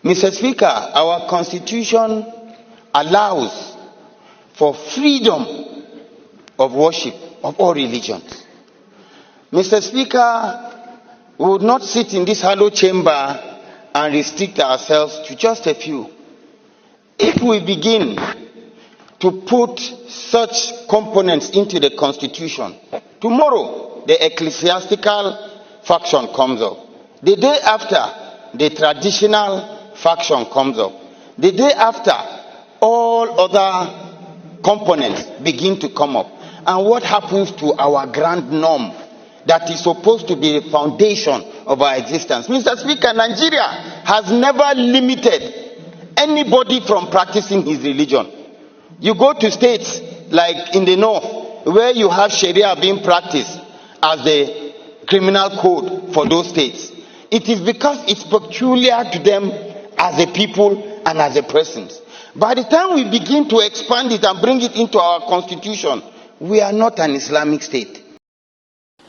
Mr. Speaker, our constitution allows for freedom of worship of all religions. Mr. Speaker, we would not sit in this hollow chamber and restrict ourselves to just a few. If we begin to put such components into the constitution, tomorrow the ecclesiastical faction comes up. The day after, the traditional faction comes up. The day after, all other components begin to come up. And what happens to our grand norm that is supposed to be the foundation of our existence? Mr. Speaker, Nigeria has never limited anybody from practicing his religion. You go to states like in the north, where you have Sharia being practiced as the criminal code for those states. It is because it's peculiar to them as a people and as a persons. By the time we begin to expand it and bring it into our constitution, we are not an Islamic state.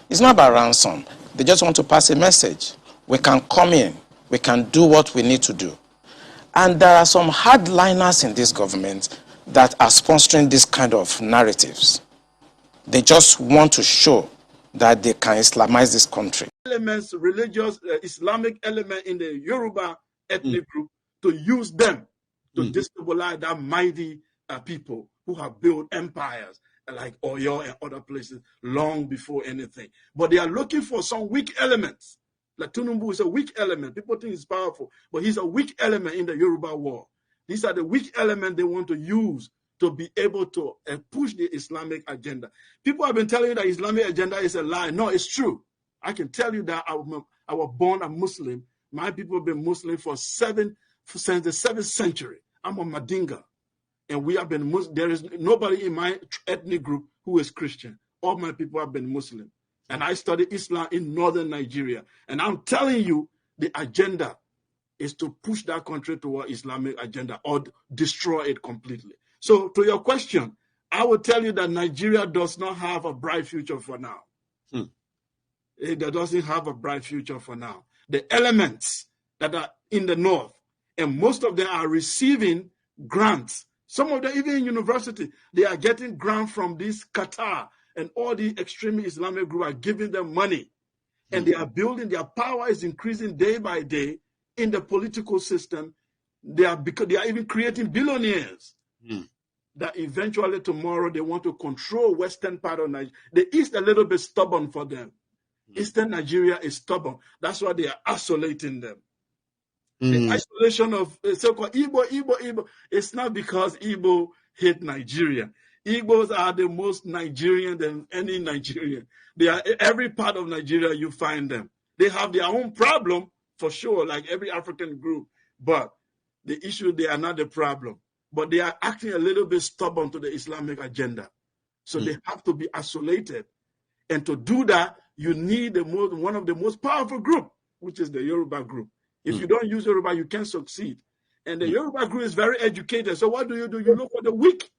It's not about ransom. They just want to pass a message. We can come in. We can do what we need to do. And there are some hardliners in this government that are sponsoring this kind of narratives. They just want to show that they can Islamize this country. Elements, religious, Islamic element in the Yoruba ethnic group, to use them to destabilize that mighty people who have built empires like Oyo and other places long before anything. But they are looking for some weak elements. Like Tunumbu is a weak element. People think he's powerful, but he's a weak element in the Yoruba war. These are the weak elements they want to use to be able to push the Islamic agenda. People have been telling you that Islamic agenda is a lie. No, it's true. I can tell you that I was born a Muslim. My people have been Muslim since the 7th century. I'm a Madinga. And we have been Muslim. There is nobody in my ethnic group who is Christian. All my people have been Muslim. And I studied Islam in northern Nigeria. And I'm telling you, the agenda is to push that country toward Islamic agenda or destroy it completely. So to your question, I will tell you that Nigeria does not have a bright future for now. It doesn't have a bright future for now. The elements that are in the north, and most of them are receiving grants. Some of them, even in university, they are getting grants from this Qatar, and all the extreme Islamic group are giving them money. And they are building, their power is increasing day by day in the political system. They are even creating billionaires that eventually tomorrow they want to control western part of Nigeria. The East a little bit stubborn for them. Eastern Nigeria is stubborn. That's why they are isolating them. The isolation of so-called Igbo, it's not because Igbo hate Nigeria. Igbos are the most Nigerian than any Nigerian. They are every part of Nigeria you find them. They have their own problem for sure, like every African group. But the issue, they are not the problem. But they are acting a little bit stubborn to the Islamic agenda. So they have to be isolated. And to do that, you need one of the most powerful group, which is the Yoruba group. If you don't use Yoruba, you can't succeed. And the Yoruba group is very educated. So what do? You look for the weak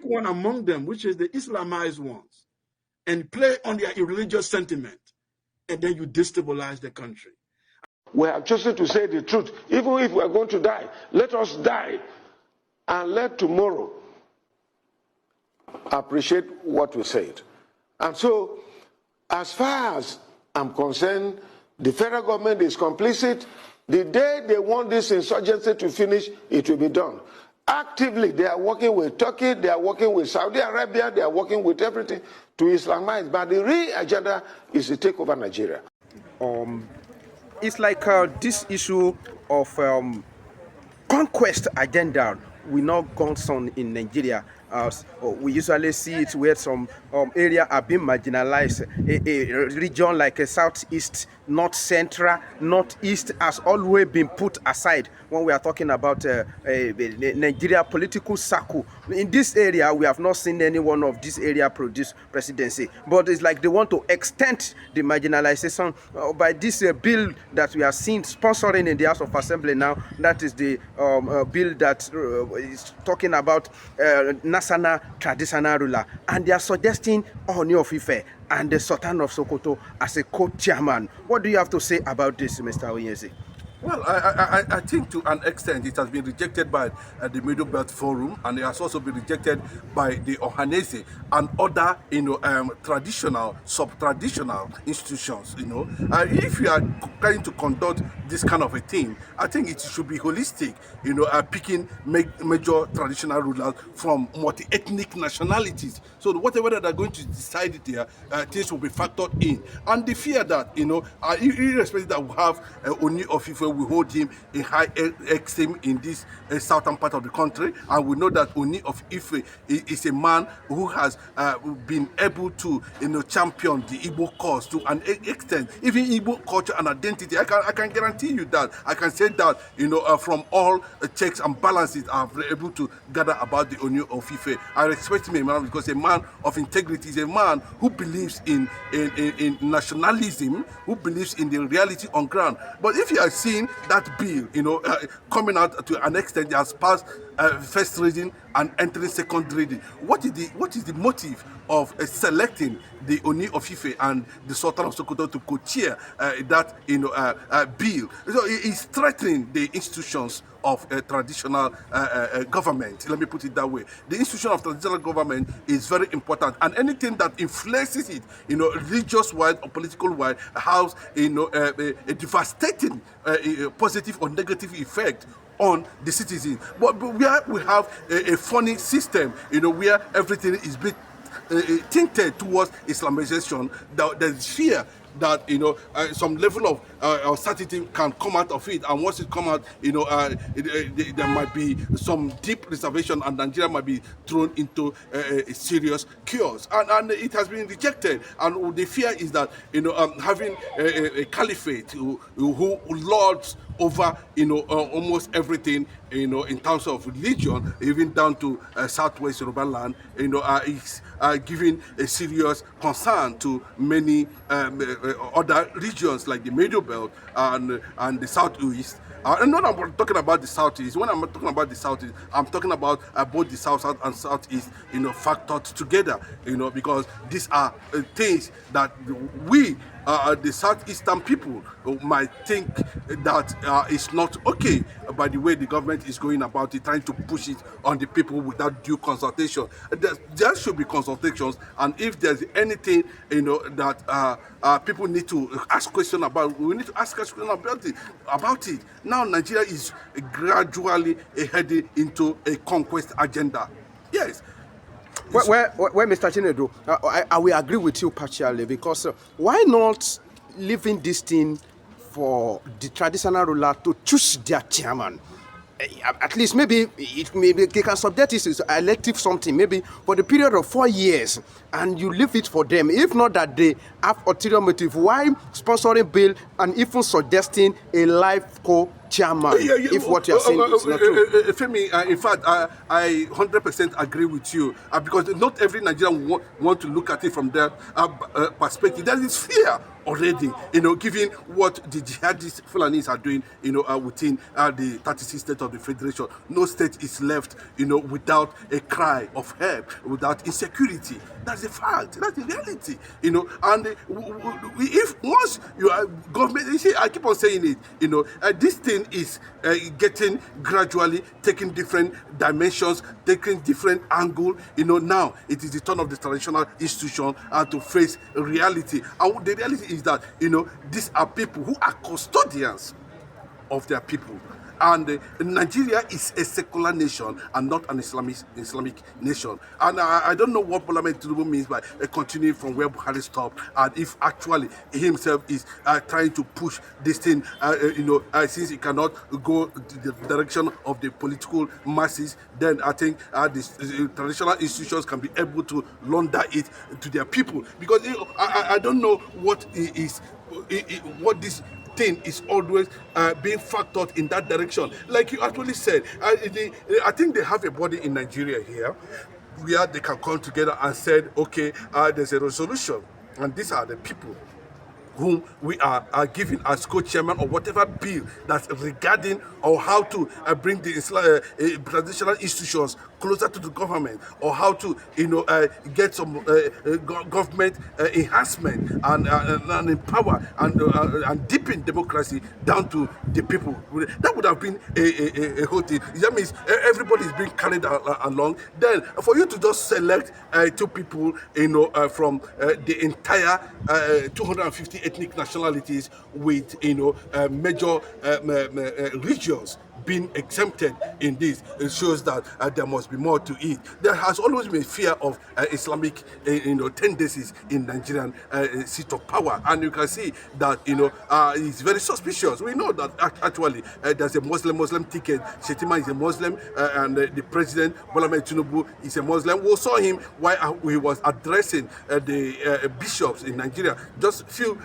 one among them, which is the Islamized ones, and play on their religious sentiment. And then you destabilize the country. We have chosen to say the truth. Even if we are going to die, let us die. And let tomorrow appreciate what we said. And so, as far as I'm concerned, the federal government is complicit. The day they want this insurgency to finish, it will be done. Actively, they are working with Turkey, they are working with Saudi Arabia, they are working with everything to Islamize. But the real agenda is to take over Nigeria. It's like this issue of conquest agenda will not go on in Nigeria. We usually see it where some area are being marginalized. A region like a southeast, north central, northeast has always been put aside when we are talking about the Nigeria political circle. In this area, we have not seen any one of this area produce presidency, but it's like they want to extend the marginalization by this bill that we are seeing sponsoring in the House of Assembly now. That is the bill that is talking about national traditional ruler, and they are suggesting Ooni of Ife and the Sultan of Sokoto as a co-chairman. What do you have to say about this, Mr. Oyezi? Well, I think to an extent it has been rejected by the Middle Belt Forum, and it has also been rejected by the Ohanese and other, traditional, sub-traditional institutions. If you are trying to conduct this kind of a thing, I think it should be holistic. Picking major traditional rulers from multi-ethnic nationalities. So whatever that are going to decide there, things will be factored in, and the fear that irrespective that we have Ooni of Ife, we hold him in high esteem in this southern part of the country, and we know that Ooni of Ife is a man who has been able to champion the Igbo cause to an extent, even Igbo culture and identity. I can guarantee you that. I can say that from all checks and balances I've been able to gather about the Ooni of Ife. I respect him, man, because a man of integrity is a man who believes in nationalism, who believes in the reality on ground. But if you are seeing that bill, coming out to an extent, it has passed first reading and entering second reading. What is the motive of selecting the Ooni of Ife and the Sultan of Sokoto to co-chair that bill? So it's threatening the institutions of traditional government. Let me put it that way. The institution of traditional government is very important, and anything that influences it, religious-wide or political-wide, has a devastating positive or negative effect on the citizens. But where we have a funny system, where everything is being tinted towards Islamization, there's fear that some level of uncertainty can come out of it, and once it comes out, there might be some deep reservation, and Nigeria might be thrown into a serious chaos, and it has been rejected. And the fear is that having a caliphate who lords over almost everything in terms of religion, even down to southwest Yoruba land, is giving a serious concern to many other regions like the Middle Belt and the Southeast. And when I'm talking about the Southeast, when I'm talking about the Southeast, I'm talking about both the South and Southeast, factored together, because these are things that we, the Southeastern people, might think that it's not okay by the way the government is going about it, trying to push it on the people without due consultation. There should be consultations, and if there's anything that people need to ask questions about, we need to ask questions about it. Now Nigeria is gradually heading into a conquest agenda. Yes. Well, Mr. Chinedu, I will agree with you partially, because why not leaving this thing for the traditional ruler to choose their chairman? At least maybe they can subject it to elective something, maybe for the period of 4 years, and you leave it for them. If not that they have ulterior motive, why sponsoring bill and even suggesting a life co-chairman if what you are saying is not true? Femi, in fact, I 100% agree with you, because not every Nigerian want to look at it from that perspective. There is fear already, given what the jihadist Fulanis are doing, within the 36 states of the Federation. No state is left, without a cry of help, without insecurity. That's a fact. That's the reality, And if once you are government, you see, I keep on saying it, this thing is getting gradually taking different dimensions, taking different angle. Now it is the turn of the traditional institution to face reality, and the reality is that these are people who are custodians of their people. And Nigeria is a secular nation and not an Islamic nation. And I don't know what Bola Tinubu means by continuing from where Buhari stopped, and if actually he himself is trying to push this thing, since he cannot go the direction of the political masses, then I think the traditional institutions can be able to launder it to their people. Because I don't know what what this thing is always being factored in that direction. Like you actually said, I think they have a body in Nigeria here where they can come together and said, okay, there's a resolution, and these are the people whom we are giving as co-chairman or whatever bill that's regarding or how to bring the traditional institutions closer to the government, or how to get some government enhancement and empower and deepen democracy down to the people. That would have been a whole thing. That means everybody is being carried along. Then for you to just select two people from the entire 250 ethnic nationalities with major regions being exempted in this, it shows that there must be more to it. There has always been fear of Islamic tendencies in Nigerian seat of power, and you can see that it's very suspicious. We know that actually there's a Muslim ticket. Shetima is a Muslim, and the president Bola Tinubu is a Muslim. We saw him while he was addressing the bishops in Nigeria just a few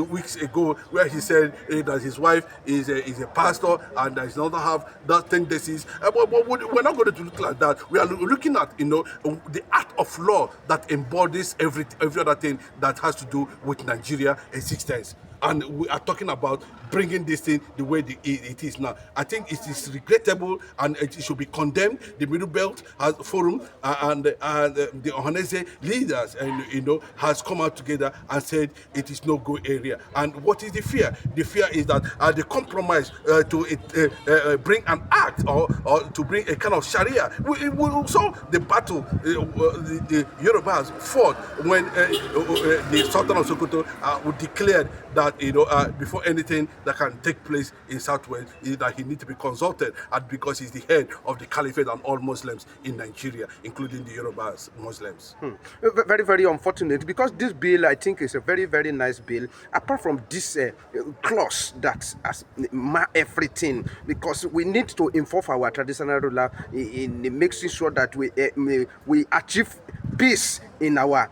weeks ago, where he said that his wife is a pastor and does not have that tendencies. But we're not going to look like that. We are looking at the art of law that embodies every other thing that has to do with Nigeria existence. And we are talking about bringing this thing the way it is now. I think it is regrettable and it should be condemned. The Middle Belt Forum and the Ohanese leaders has come out together and said it is no go area. And what is the fear? The fear is that the compromise to bring an act or to bring a kind of Sharia. We saw the battle the Yorubas fought when the Sultan of Sokoto declared that before anything that can take place in Southwest, is that he needs to be consulted, and because he's the head of the Caliphate and all Muslims in Nigeria, including the Yoruba Muslims. Very, very unfortunate, because this bill, I think, is a very, very nice bill. Apart from this clause that has everything, because we need to involve our traditional ruler in making sure that we achieve peace in our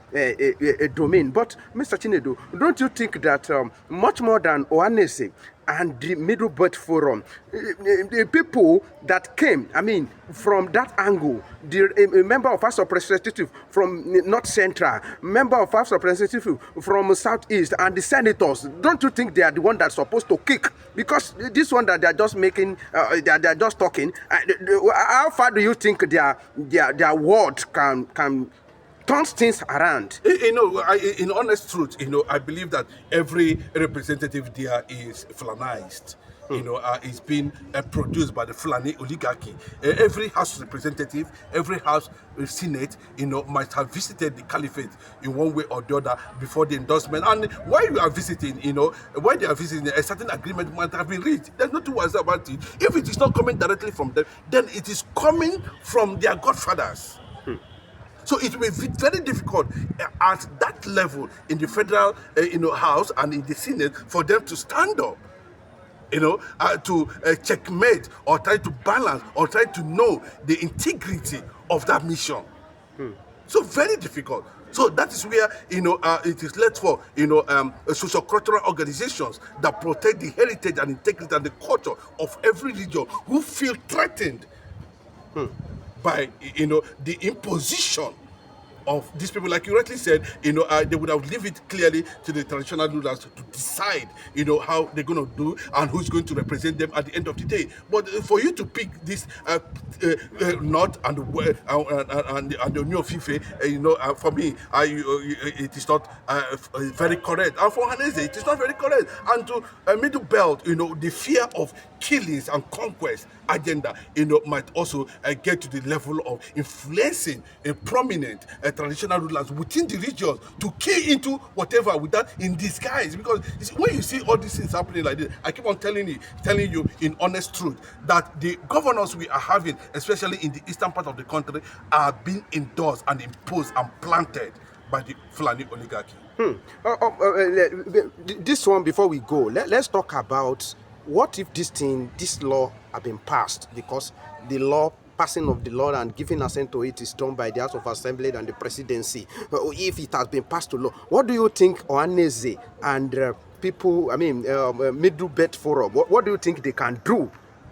domain. But Mr. Chinedu, don't you think that much more than Ohanese and the Middle Belt Forum, the people that came, I mean, from that angle, the member of House of Representatives from North Central, member of House of Representatives from Southeast, and the senators, don't you think they are the one that's supposed to kick? Because this one that they're just making, they're just talking, how far do you think their word can turns things around? In honest truth, I believe that every representative there is Fulanized. It's been produced by the Fulani oligarchy. Every House representative, every House Senate, might have visited the Caliphate in one way or the other before the endorsement. And while you are visiting, while they are visiting, a certain agreement might have been reached. There's no two words about it. If it is not coming directly from them, then it is coming from their godfathers. So it will be very difficult at that level in the federal House and in the Senate for them to stand up, to checkmate or try to balance or try to know the integrity of that mission. So very difficult. So that is where it is left for socio-cultural organizations that protect the heritage and integrity and the culture of every region, who feel threatened by the imposition of these people. Like you rightly said, they would have left it clearly to the traditional rulers to decide, how they're going to do and who's going to represent them at the end of the day. But for you to pick this North and the New Fife, for me, it is not very correct. And for Hanese, it is not very correct. And to Middle Belt, the fear of killings and conquest agenda, might also get to the level of influencing a prominent traditional rulers within the regions to key into whatever with that in disguise. Because when you see all these things happening like this, I keep on telling you in honest truth that the governors we are having, especially in the eastern part of the country, are being endorsed and imposed and planted by the Fulani oligarchy. This one, before we go, let's talk about what if this law have been passed, because the passing of the law and giving assent to it is done by the House of Assembly and the presidency. If it has been passed to law, what do you think Ohaneze and people, Middle Belt Forum, what do you think they can do?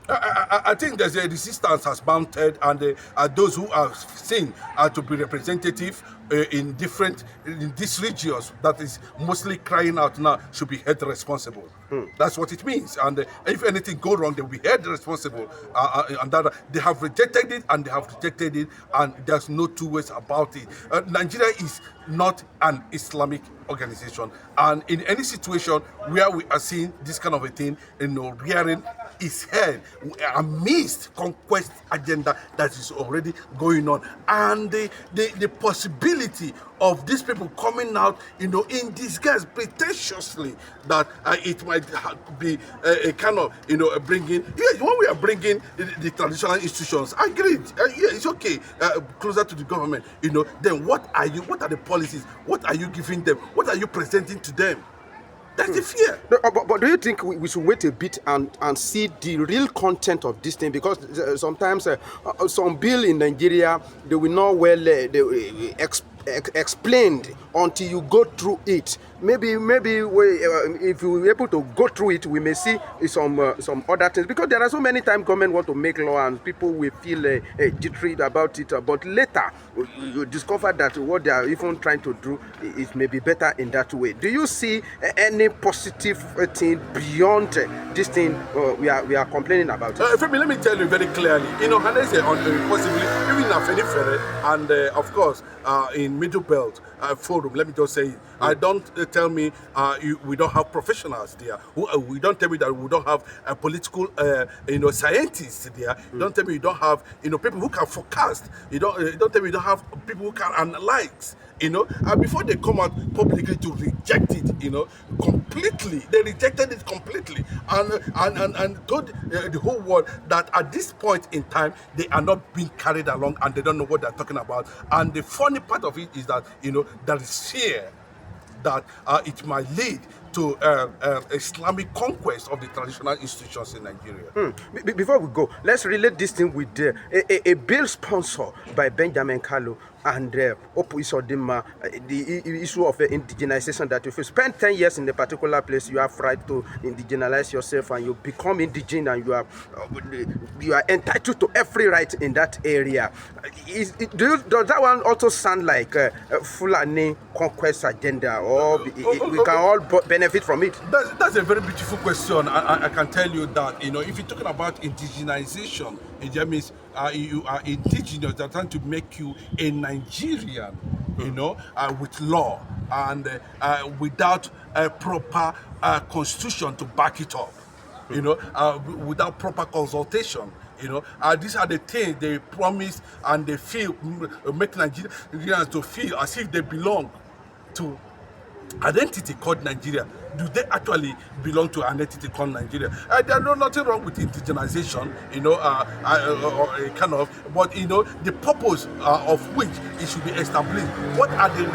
I think there's a resistance has mounted, and those who are seen to be representative in these regions that is mostly crying out now should be held responsible. That's what it means. And if anything go wrong, they will be held responsible. And that they have rejected it, and there's no two ways about it. Nigeria is not an Islamic organization, and in any situation where we are seeing this kind of a thing, rearing its head amidst conquest agenda that is already going on, and the possibility of these people coming out, in disguise, pretentiously, that it might be a kind of, bringing. Yes, when we are bringing the traditional institutions, I agree. Yeah, it's okay. Closer to the government, Then what are the policies? What are you giving them? What are you presenting to them? That's the fear. No, but do you think we should wait a bit and see the real content of this thing? Because sometimes some bill in Nigeria, they will not explained until you go through it. Maybe if we were able to go through it, we may see some other things, because there are so many times government want to make law and people will feel jittery about it, but later you discover that what they are even trying to do is maybe better in that way. Do you see any positive thing beyond this thing we are complaining about? Femi, let me tell you very clearly, Hanese possibly even in Afenifere and of course in Middle Belt Forum, let me just say, don't tell me we don't have professionals there. We don't tell me that we don't have political scientists there. Don't tell me you don't have people who can forecast. Don't tell me you don't have people who can analyze. Before they come out publicly to reject it, completely. They rejected it completely and told the whole world that at this point in time they are not being carried along and they don't know what they're talking about. And the funny part of it is that there is fear that it might lead to Islamic conquest of the traditional institutions in Nigeria. Before we go, let's relate this thing with a bill sponsored by Benjamin Kalu and Opu Isodima, the issue of indigenization, that if you spend 10 years in a particular place, you have right to indigenize yourself and you become indigenous and you are entitled to every right in that area. Does that one also sound like a Fulani conquest agenda, or we can all benefit from it? That's a very beautiful question. I can tell you that, if you're talking about indigenization, it means you are indigenous. They're trying to make you a Nigerian, with law and without a proper constitution to back it up, without proper consultation. These are the things they promise, and they make Nigerians to feel as if they belong to identity called Nigeria. Do they actually belong to an entity called Nigeria? There's nothing wrong with indigenization, but the purpose of which it should be established. What are the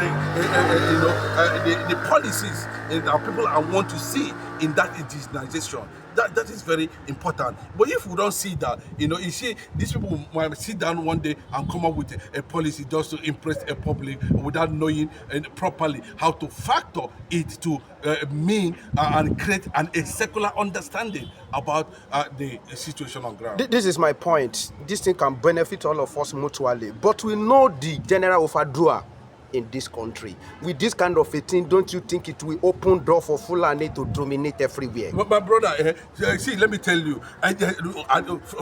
policies that people want to see in that indigenization? That is very important. But if we don't see that, you see, these people might sit down one day and come up with a policy just to impress a public without knowing properly how to factor it to mean and create a secular understanding about the situation on ground. This is my point. This thing can benefit all of us mutually, but we know the general overdua in this country. With this kind of a thing, don't you think it will open door for Fulani to dominate everywhere? But my brother, see, let me tell you,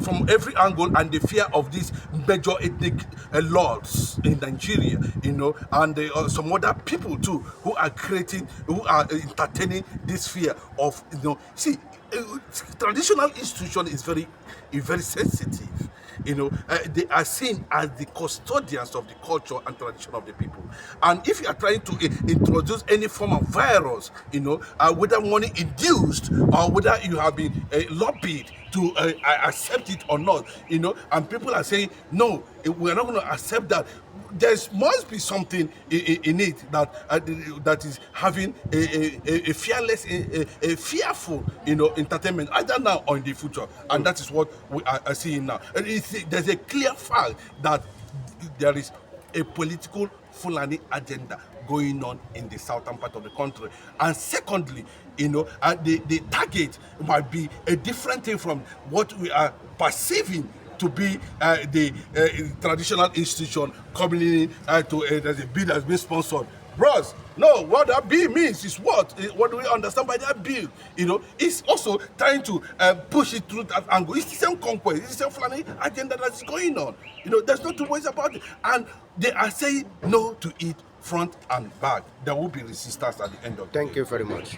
from every angle, and the fear of these major ethnic lords in Nigeria, and some other people too, who are entertaining this fear of, see, traditional institution is very sensitive. they are seen as the custodians of the culture and tradition of the people. And if you are trying to introduce any form of virus, whether money induced or whether you have been lobbied to accept it or not, and people are saying, no, we're not going to accept that. There must be something in it that is having a fearless, a fearful, entertainment, either now or in the future, and that is what we are seeing now. And there's a clear fact that there is a political Fulani agenda going on in the southern part of the country. And secondly, the target might be a different thing from what we are perceiving to be the traditional institution coming in there's a bill that's been sponsored. Bros, no, what that bill means is what? What do we understand by that bill? It's also trying to push it through that angle. It's the same conquest, it's the same Fulani agenda that's going on. There's no two ways about it. And they are saying no to it front and back. There will be resistance at the end of the day. Thank you very much.